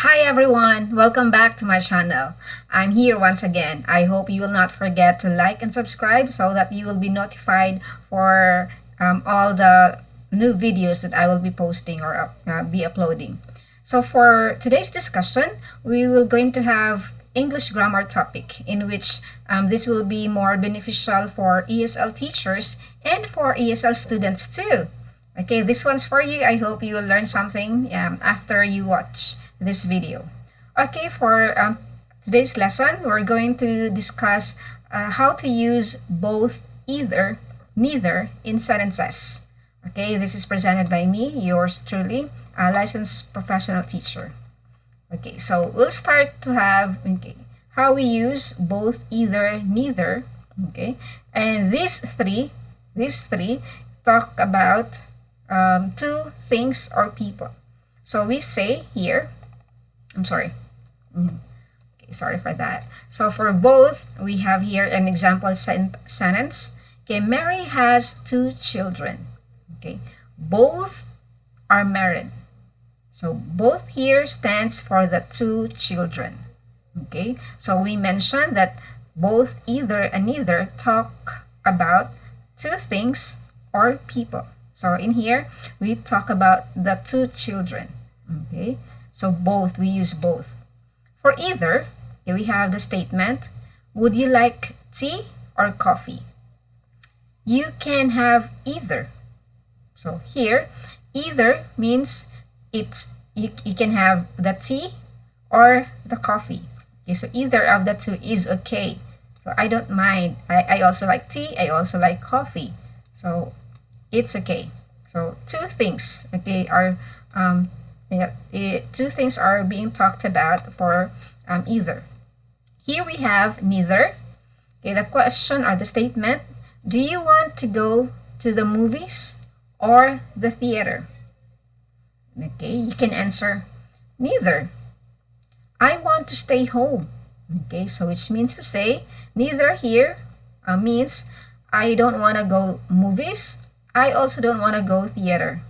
Hi everyone, welcome back to my channel. I'm here once again. I hope you will not forget to like and subscribe so that you will be notified for all the new videos that I will be posting or be uploading. So for today's discussion, we will going to have English grammar topic in which this will be more beneficial for ESL teachers and for ESL students too. Okay, this one's for you. I hope you will learn something after you watch this video. Okay, for today's lesson, we're going to discuss how to use both, either, neither in sentences. Okay, this is presented by me, yours truly, a licensed professional teacher. Okay, so we'll start to have how we use both, either, neither. Okay, and these three talk about two things or people. So we say here, I'm sorry. Okay, sorry for that. So for both, we have here an example sentence. Okay, Mary has 2 children. Okay, both are married. So both here stands for the 2 children. Okay, so we mentioned that both, either, and neither talk about 2 things or people. So in here, we talk about the 2 children. Okay, so both, we use both. For either, okay, we have the statement, would you like tea or coffee? You can have either. So here, either means you can have the tea or the coffee. Okay, so either of the two is okay. So I don't mind. I also like tea. I also like coffee. So it's okay. So two things, okay, are two things are being talked about for either. Here we have neither. Okay, the question or the statement, do you want to go to the movies or the theater? Okay, you can answer neither. I want to stay home. Okay, so which means to say neither here means I don't want to go movies. I also don't want to go theater.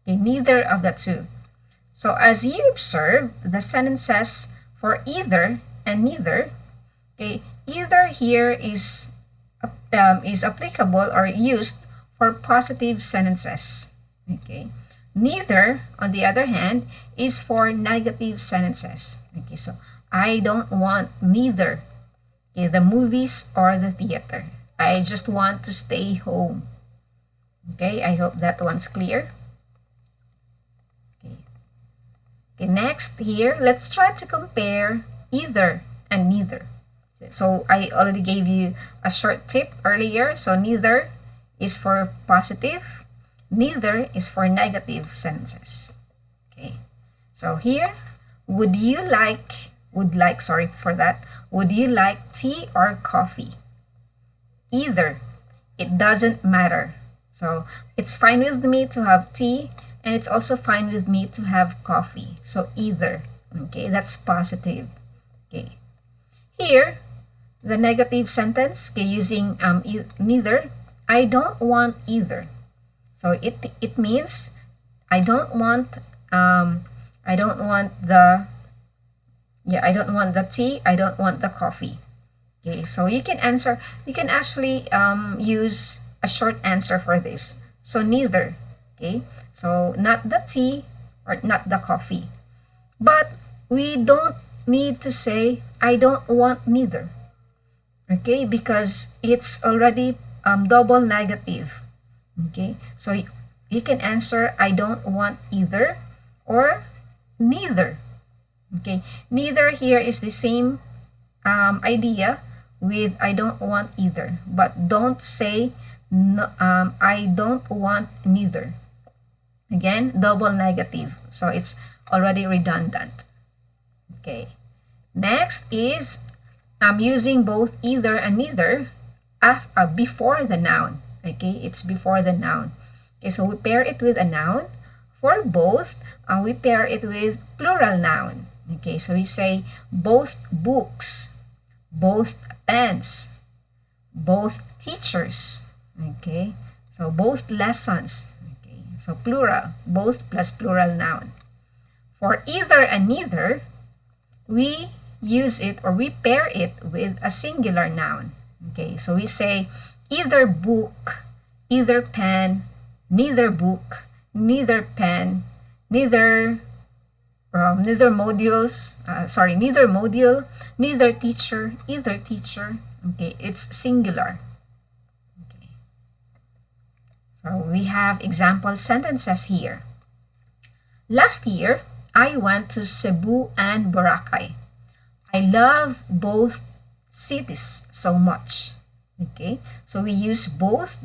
Okay, neither of the two. So as you observe, the sentences for either and neither, okay, either here is applicable or used for positive sentences. Okay, neither, on the other hand, is for negative sentences. Okay, so I don't want neither the movies or the theater. I just want to stay home. Okay, I hope that one's clear. Okay, next here, let's try to compare either and neither. So I already gave you a short tip earlier. So neither is for positive, neither is for negative sentences. Okay, so here, would you like tea or coffee? Either, it doesn't matter. So it's fine with me to have tea, and it's also fine with me to have coffee. So either, okay, that's positive. Okay, here, the negative sentence, okay, using neither, I don't want either. So it means I don't want the tea, I don't want the coffee. Okay, so you can actually use a short answer for this. So neither, okay, so not the tea or not the coffee. But we don't need to say I don't want neither, okay, because it's already double negative. Okay, so you can answer I don't want either or neither. Okay, neither here is the same idea with I don't want either, but don't say no, I don't want neither. Again, double negative, so it's already redundant. Okay, next is I'm using both either and neither before the noun. Okay, it's before the noun. Okay, so we pair it with a noun. For both, we pair it with plural noun. Okay, so we say both books, both pens, both teachers. Okay, so both lessons. Okay, so plural, both plus plural noun. For either and neither, we use it or we pair it with a singular noun. Okay, so we say either book, either pen, neither book, neither pen, neither neither modules, neither module, neither teacher, either teacher. Okay, it's singular. Okay. So we have example sentences here. Last year, I went to Cebu and Boracay. I love both cities so much. Okay, so we use both.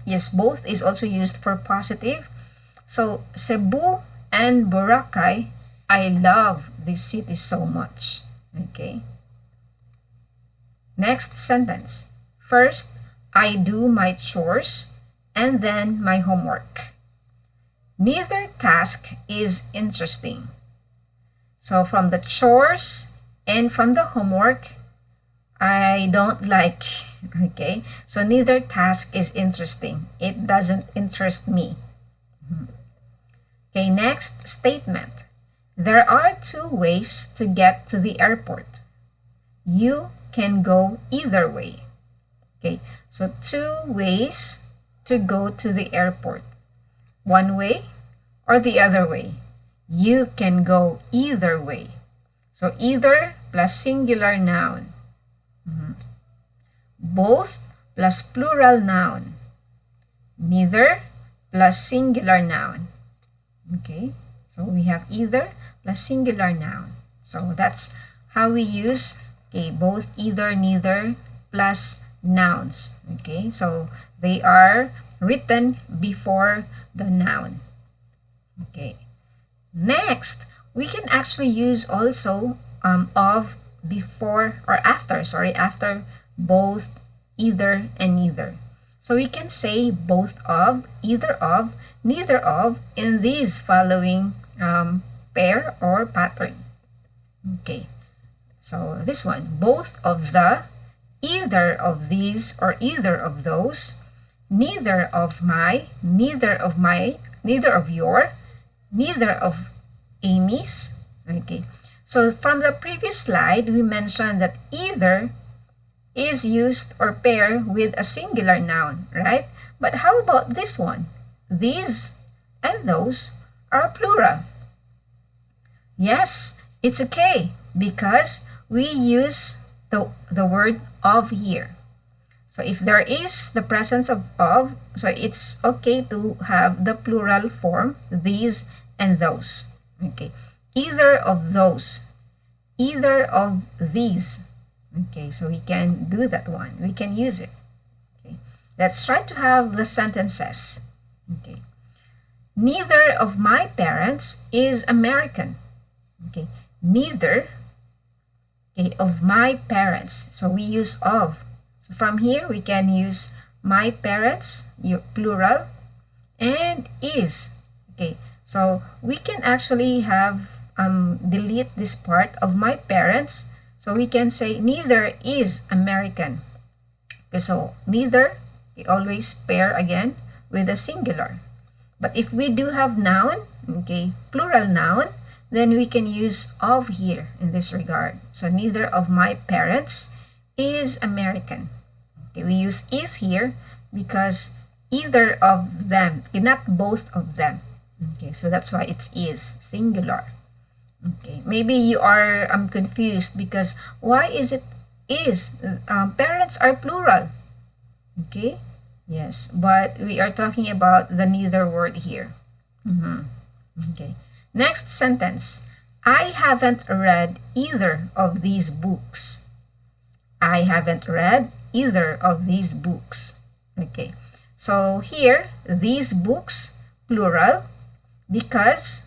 Yes, both is also used for positive. So Cebu and Boracay, I love these cities so much. Okay. Next sentence. First, I do my chores and then my homework. Neither task is interesting. So from the chores and from the homework, I don't like. Okay, so neither task is interesting. It doesn't interest me. Okay, next statement. There are two ways to get to the airport. You can go either way. Okay, so two ways to go to the airport. One way or the other way. You can go either way. So either plus singular noun. Both plus plural noun. Neither plus singular noun. Okay, so we have either plus singular noun. So that's how we use both either, neither plus nouns. Okay, so they are written before the noun. Okay, next we can actually use also of before or after, after both, either, and neither. So we can say both of, either of, neither of in these following pair or pattern. Okay, so this one, both of the, either of these or either of those, neither of my, neither of my, neither of your, neither of Amy's. Okay, so from the previous slide, we mentioned that either is used or pair with a singular noun, right? But how about this one? These and those are plural. Yes, it's okay because we use the word of here. So if there is the presence of, so it's okay to have the plural form, these and those. Okay, either of those, either of these. Okay, so we can do that one. We can use it. Okay, let's try to have the sentences. Okay, neither of my parents is American. Okay, neither of my parents. So we use of. So from here we can use my parents, plural, and is. Okay, so we can actually have delete this part of my parents. So we can say neither is American. Okay, so neither, we always pair again with a singular. But if we do have noun, okay, plural noun, then we can use of here in this regard. So neither of my parents is American. Okay, we use is here because either of them, not both of them. Okay, so that's why it's is, singular. Okay, maybe you are confused because why is it is? Parents are plural. Okay, yes, but we are talking about the neither word here. Okay, next sentence. I haven't read either of these books. I haven't read either of these books. Okay, so here, these books, plural, because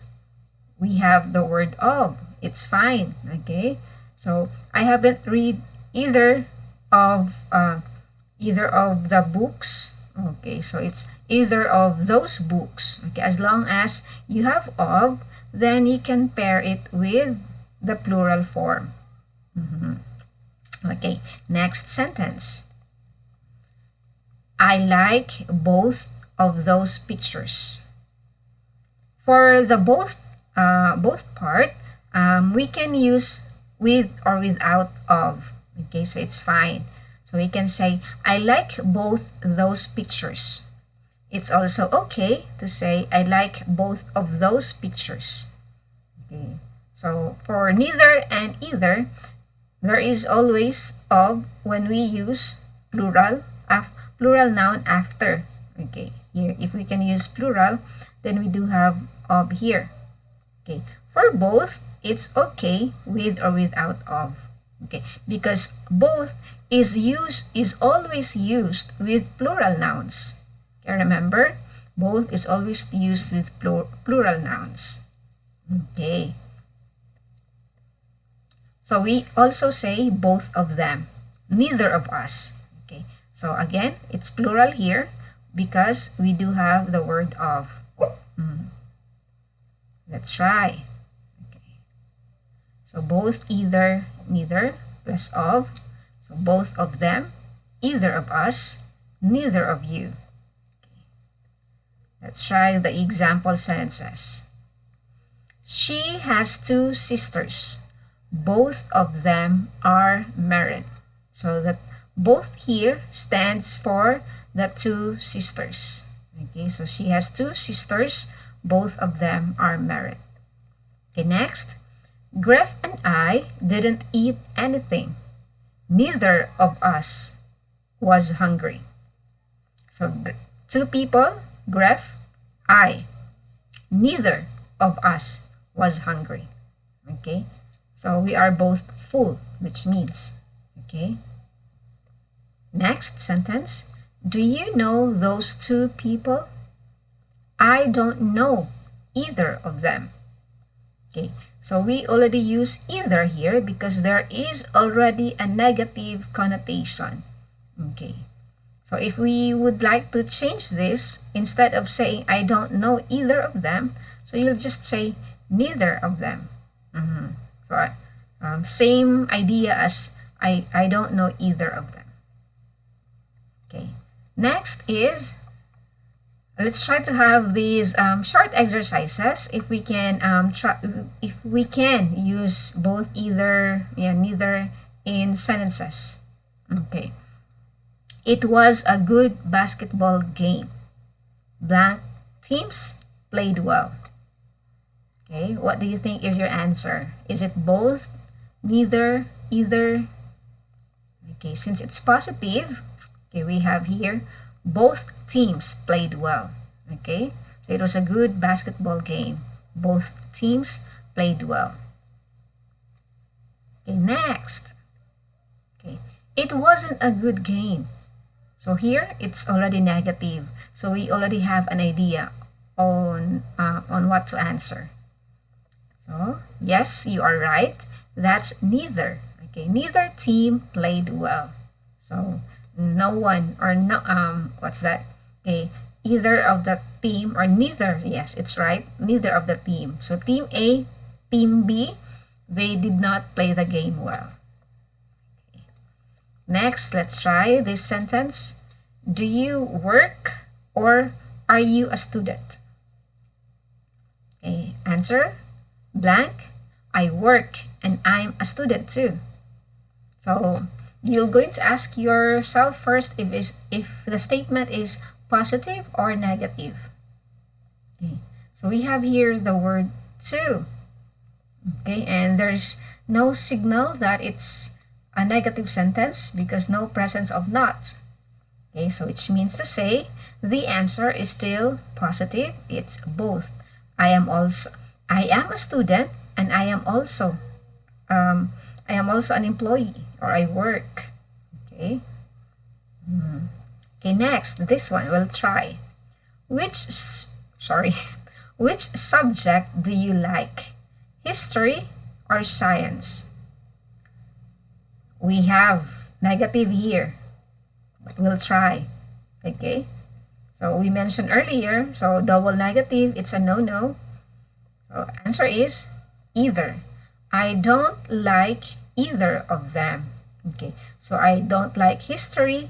we have the word of. It's fine. Okay, so I haven't read either of the books. Okay, so it's either of those books. Okay, as long as you have of, then you can pair it with the plural form. Okay, next sentence. I like both of those pictures. For the both part, we can use with or without of. Okay, so it's fine. So we can say, I like both those pictures. It's also okay to say, I like both of those pictures. Okay, so for neither and either, there is always of when we use plural noun after. Okay, here if we can use plural, then we do have of here. Okay, for both, it's okay with or without of. Okay, because both is always used with plural nouns. Okay, remember, both is always used with plural nouns. Okay. So we also say both of them, neither of us. Okay. So again, it's plural here because we do have the word of. Let's try. Okay. So both, either, neither, plus of. So both of them, either of us, neither of you. Okay. Let's try the example sentences. She has 2 sisters. Both of them are married. So that both here stands for the 2 sisters. Okay, so she has 2 sisters. Both of them are married. Okay, next. Gref and I didn't eat anything. Neither of us was hungry. So 2 people, Gref, I. Neither of us was hungry. Okay, so we are both full, which means, okay. Next sentence. Do you know those 2 people? I don't know either of them. Okay, so we already use either here because there is already a negative connotation. Okay, so if we would like to change this, instead of saying I don't know either of them, so you'll just say neither of them. So, same idea as I don't know either of them. Okay, next is, let's try to have these short exercises. If we can use both either, neither in sentences. Okay, it was a good basketball game. Blank teams played well. Okay, what do you think is your answer? Is it both, neither, either? Okay, since it's positive, okay, we have here both teams played well. Okay, so it was a good basketball game. Both teams played well. Okay, next. Okay, it wasn't a good game. So here it's already negative. So we already have an idea on what to answer. So yes, you are right. That's neither. Okay, neither team played well. So no one, or no, what's that? Okay, either of the team, or neither. Yes, it's right. Neither of the team. So team A, team B, they did not play the game well. Okay. Next, let's try this sentence. Do you work or are you a student? Okay, answer. Blank. I work and I'm a student too. So you're going to ask yourself first if the statement is positive or negative. Okay, so we have here the word to. Okay, and there's no signal that it's a negative sentence because no presence of not. Okay, so which means to say the answer is still positive. It's both. I am a student and I am also an employee, or I work. Okay. Okay, next, this one we'll try. Which subject do you like? History or science? We have negative here, but we'll try. Okay. So we mentioned earlier, so double negative, it's a no-no. So answer is either. I don't like either of them. Okay, so I don't like history.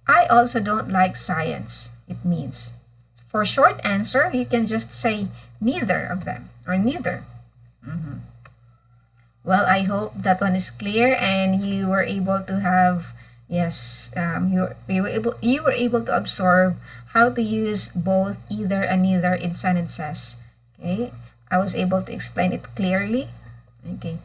I also don't like science. It means, for short answer, you can just say neither of them, or neither. Well, I hope that one is clear and you were able to have, yes, you were able to absorb how to use both either and neither in sentences. Okay, I was able to explain it clearly. Okay,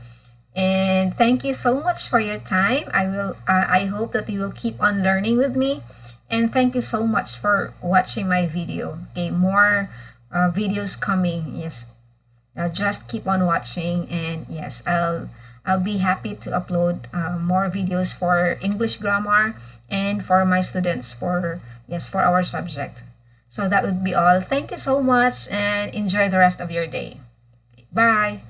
and thank you so much for your time. I hope that you will keep on learning with me, and thank you so much for watching my video. Okay, more videos coming. Yes, just keep on watching, and yes, I'll be happy to upload more videos for English grammar and for my students for, yes, for our subject. So that would be all. Thank you so much and enjoy the rest of your day. Bye.